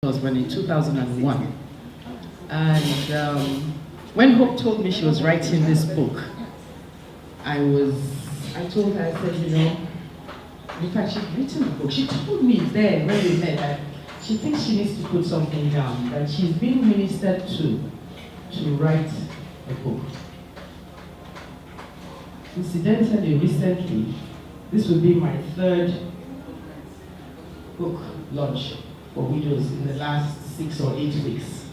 was born in 2001. And when Hope told me she was writing this book, I told her, I said, in fact, she's written a book. She told me then when we met that she thinks she needs to put something down, that she's being ministered to write a book. Incidentally, recently, this will be my third book launch for widows in the last 6 or 8 weeks.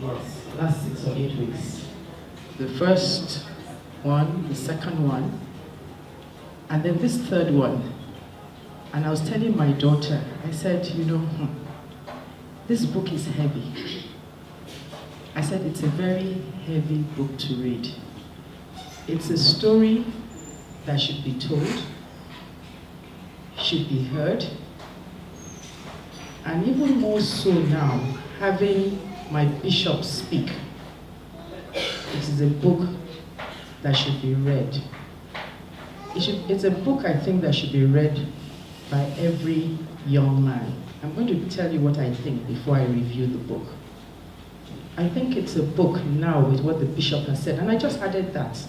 Yes, last 6 or 8 weeks. The first one, the second one, and then this third one. And I was telling my daughter, I said, this book is heavy. I said it's a very heavy book to read. It's a story that should be told, should be heard, and even more so now, having my bishop speak. It is a book that should be read. It's a book, I think, that should be read by every young man. I'm going to tell you what I think before I review the book. I think it's a book now with what the bishop has said, and I just added that.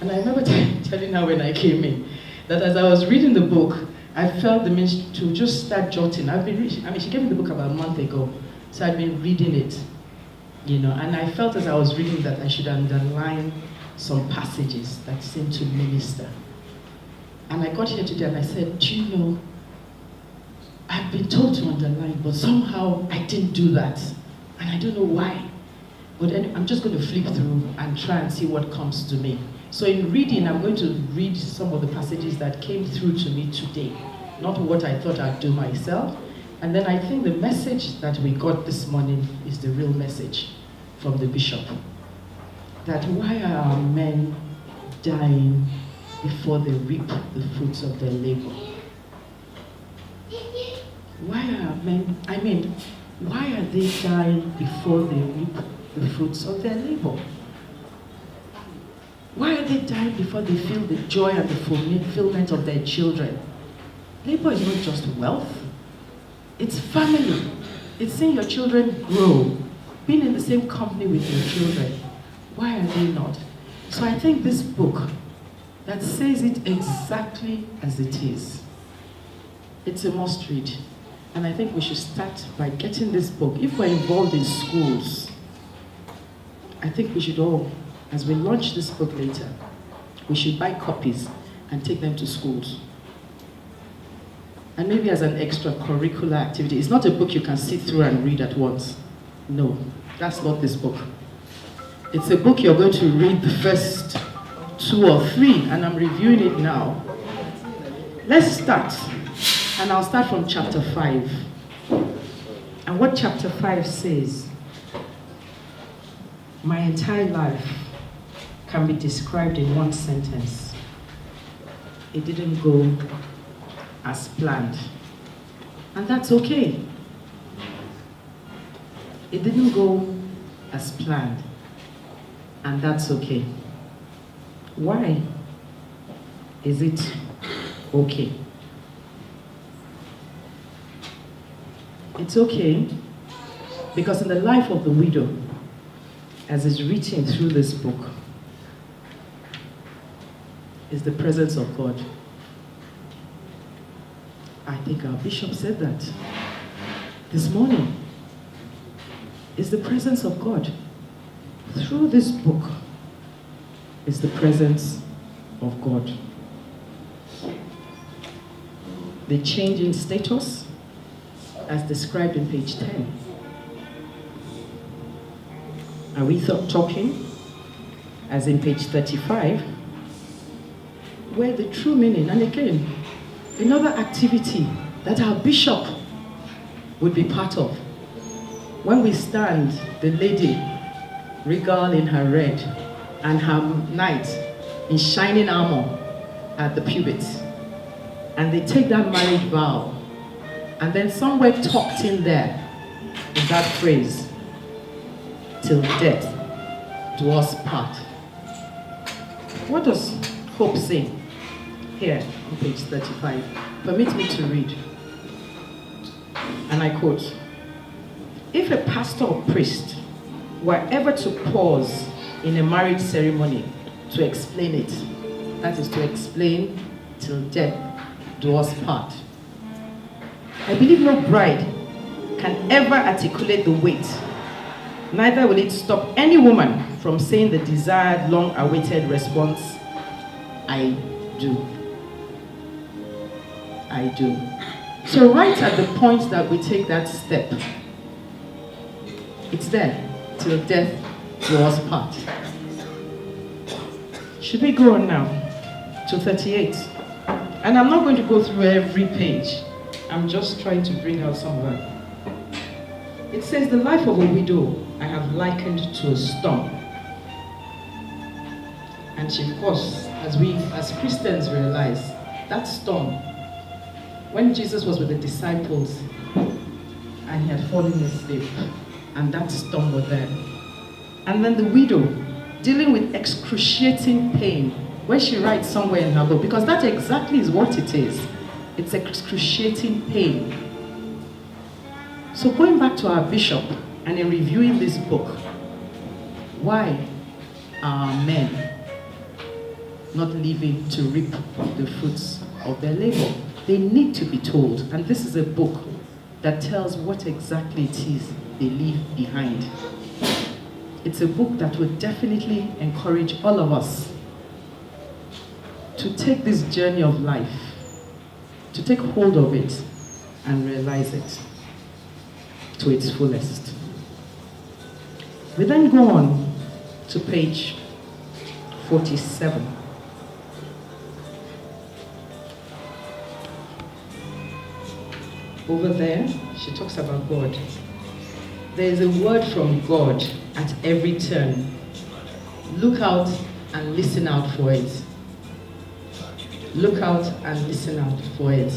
And I remember telling her when I came in, that as I was reading the book, I felt the need to just start jotting. She gave me the book about a month ago, so I'd been reading it, and I felt as I was reading that I should underline some passages that seemed to minister. And I got here today and I said, I've been told to underline, but somehow I didn't do that. And I don't know why. But I'm just going to flip through and try and see what comes to me. So in reading, I'm going to read some of the passages that came through to me today, not what I thought I'd do myself. And then I think the message that we got this morning is the real message from the bishop. That why are our men dying before they reap the fruits of their labor? Why are they dying before they reap the fruits of their labor? Why are they dying before they feel the joy and the fulfillment of their children? Labor is not just wealth, it's family. It's seeing your children grow, being in the same company with your children. Why are they not? So I think this book that says it exactly as it is, it's a must read. And I think we should start by getting this book. If we're involved in schools, I think we should all, as we launch this book later, we should buy copies and take them to schools. And maybe as an extracurricular activity. It's not a book you can sit through and read at once. No, that's not this book. It's a book you're going to read the first 2 or 3, and I'm reviewing it now. Let's start, and I'll start from chapter 5. And what chapter 5 says, my entire life can be described in one sentence. It didn't go as planned. And that's okay. It didn't go as planned. And that's okay. Why is it okay? It's okay because in the life of the widow, as is written through this book, is the presence of God. I think our bishop said that this morning. Is the presence of God. Through this book is the presence of God. The change in status, as described in page 10. Are we talking, as in page 35, where the true meaning, and again, another activity that our bishop would be part of. When we stand, the lady, regal in her red, and her knight in shining armor at the pulpit, and they take that marriage vow, and then somewhere tucked in there is that phrase, till death do us part. What does Hope say here on page 35? Permit me to read. And I quote, If a pastor or priest were ever to pause in a marriage ceremony to explain it, that is to explain till death do us part, I believe no bride can ever articulate the weight. Neither will it stop any woman from saying the desired, long-awaited response, I do. I do. So right at the point that we take that step, it's there, till death do us part. Should we go on now to 38? And I'm not going to go through every page. I'm just trying to bring out some of them. It says, the life of a widow I have likened to a storm. And she, of course, as Christians realize, that storm, when Jesus was with the disciples and he had fallen asleep, and that storm was there. And then the widow, dealing with excruciating pain, when she writes somewhere in her book, because that exactly is what it is. It's excruciating pain. So going back to our bishop and in reviewing this book, why are men not living to reap the fruits of their labor? They need to be told, and this is a book that tells what exactly it is they leave behind. It's a book that would definitely encourage all of us to take this journey of life, to take hold of it and realize it to its fullest. We then go on to page 47. Over there, she talks about God. There is a word from God at every turn. Look out and listen out for it. Look out and listen out for it.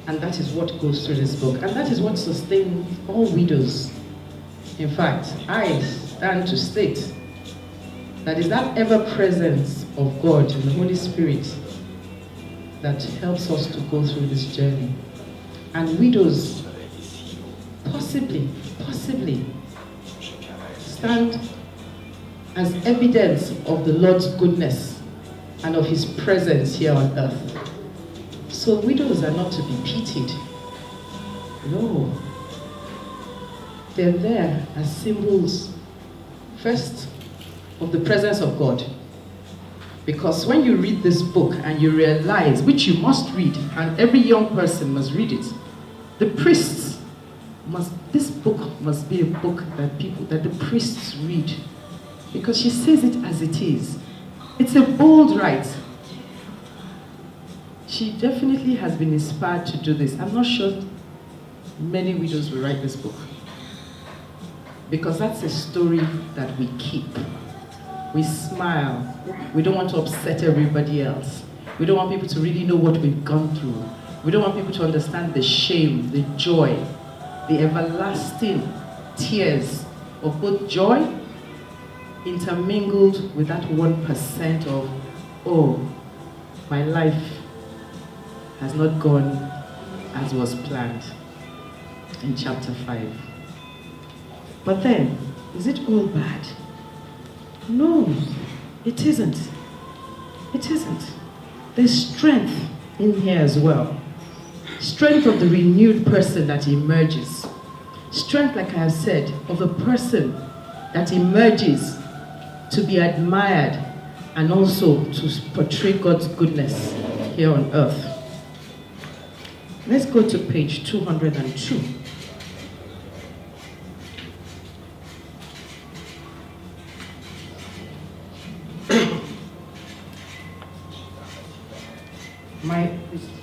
And that is what goes through this book. And that is what sustains all widows. In fact, I stand to state that is that ever-presence of God and the Holy Spirit that helps us to go through this journey. And widows possibly stand as evidence of the Lord's goodness and of his presence here on earth. So widows are not to be pitied. No. They're there as symbols, first, of the presence of God. Because when you read this book and you realize, which you must read, and every young person must read it, the priests this book must be a book that the priests read. Because she says it as it is. It's a bold write. She definitely has been inspired to do this. I'm not sure many widows will write this book. Because that's a story that we keep. We smile. We don't want to upset everybody else. We don't want people to really know what we've gone through. We don't want people to understand the shame, the joy, the everlasting tears of both joy intermingled with that 1% of, oh, my life has not gone as was planned in chapter 5. But then, is it all bad? No, it isn't. It isn't. There's strength in here as well. Strength of the renewed person that emerges. Strength, like I have said, of a person that emerges to be admired and also to portray God's goodness here on earth. Let's go to page 202.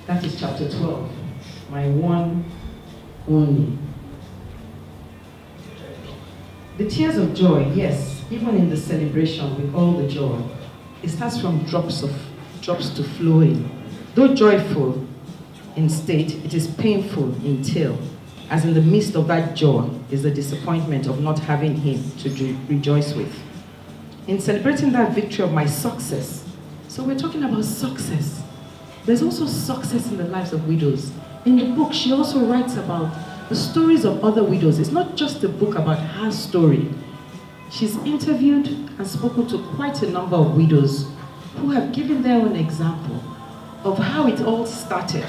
That is chapter 12. My one only. The tears of joy, yes, even in the celebration with all the joy, it starts from drops to flowing. Though joyful in state, it is painful in tale, as in the midst of that joy is the disappointment of not having him to rejoice with. In celebrating that victory of my success, so we're talking about success. There's also success in the lives of widows. In the book, she also writes about the stories of other widows. It's not just a book about her story. She's interviewed and spoken to quite a number of widows who have given their own example of how it all started.